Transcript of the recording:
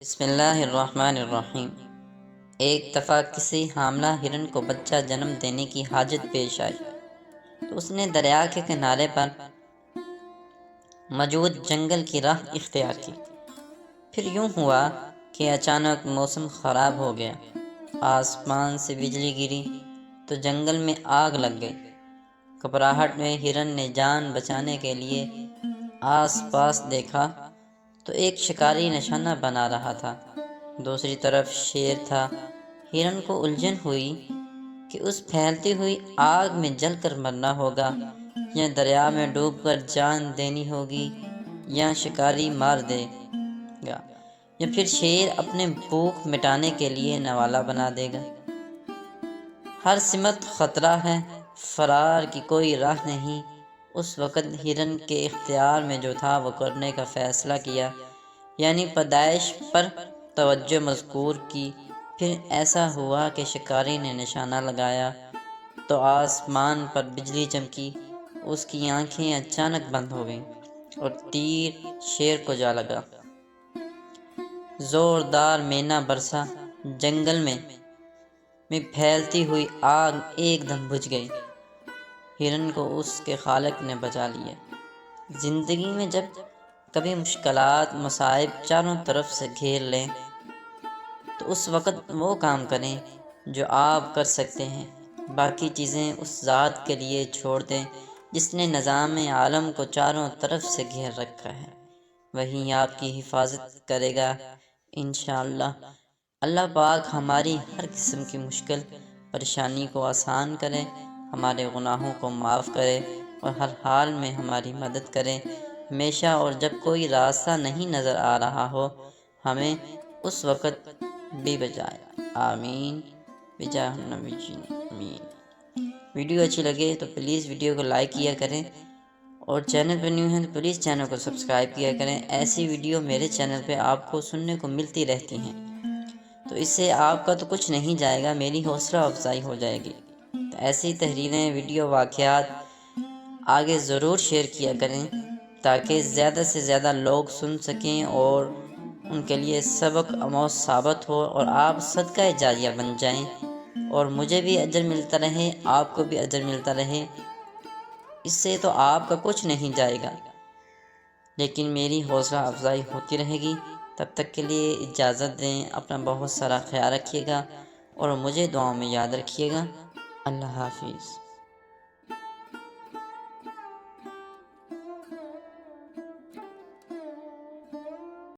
بسم اللہ الرحمن الرحیم۔ ایک دفعہ کسی حاملہ ہرن کو بچہ جنم دینے کی حاجت پیش آئی تو اس نے دریا کے کنارے پر موجود جنگل کی راہ اختیار کی۔ پھر یوں ہوا کہ اچانک موسم خراب ہو گیا، آسمان سے بجلی گری تو جنگل میں آگ لگ گئی۔ گھبراہٹ میں ہرن نے جان بچانے کے لیے آس پاس دیکھا تو ایک شکاری نشانہ بنا رہا تھا، دوسری طرف شیر تھا۔ ہرن کو الجھن ہوئی کہ اس پھیلتی ہوئی آگ میں جل کر مرنا ہوگا یا دریا میں ڈوب کر جان دینی ہوگی، یا شکاری مار دے گا یا پھر شیر اپنے بھوک مٹانے کے لیے نوالا بنا دے گا۔ ہر سمت خطرہ ہے، فرار کی کوئی راہ نہیں۔ اس وقت ہرن کے اختیار میں جو تھا وہ کرنے کا فیصلہ کیا، یعنی پیدائش پر توجہ مذکور کی۔ پھر ایسا ہوا کہ شکاری نے نشانہ لگایا تو آسمان پر بجلی چمکی، اس کی آنکھیں اچانک بند ہو گئیں اور تیر شیر کو جا لگا۔ زوردار مینا برسا، جنگل میں پھیلتی ہوئی آگ ایک دم بجھ گئی۔ ہرن کو اس کے خالق نے بچا لیا۔ زندگی میں جب کبھی مشکلات، مصائب چاروں طرف سے گھیر لیں تو اس وقت وہ کام کریں جو آپ کر سکتے ہیں، باقی چیزیں اس ذات کے لیے چھوڑ دیں جس نے نظام عالم کو چاروں طرف سے گھیر رکھا ہے۔ وہی آپ کی حفاظت کرے گا انشاءاللہ۔ اللہ پاک ہماری ہر قسم کی مشکل پریشانی کو آسان کرے، ہمارے گناہوں کو معاف کرے اور ہر حال میں ہماری مدد کرے ہمیشہ، اور جب کوئی راستہ نہیں نظر آ رہا ہو ہمیں اس وقت بھی بچائے، آمین بجاہ النبی آمین۔ ویڈیو اچھی لگے تو پلیز ویڈیو کو لائک کیا کریں، اور چینل پہ نیو ہیں تو پلیز چینل کو سبسکرائب کیا کریں۔ ایسی ویڈیو میرے چینل پہ آپ کو سننے کو ملتی رہتی ہیں، تو اس سے آپ کا تو کچھ نہیں جائے گا، میری حوصلہ افزائی ہو جائے گی۔ تو ایسی تحریریں، ویڈیو، واقعات آگے ضرور شیئر کیا کریں تاکہ زیادہ سے زیادہ لوگ سن سکیں اور ان کے لیے سبق آموز ثابت ہو، اور آپ صدقہ جاریہ بن جائیں، اور مجھے بھی اجر ملتا رہے، آپ کو بھی اجر ملتا رہے۔ اس سے تو آپ کا کچھ نہیں جائے گا، لیکن میری حوصلہ افزائی ہوتی رہے گی۔ تب تک کے لیے اجازت دیں، اپنا بہت سارا خیال رکھیے گا اور مجھے دعاؤں میں یاد رکھیے گا۔ اللہ حافظ۔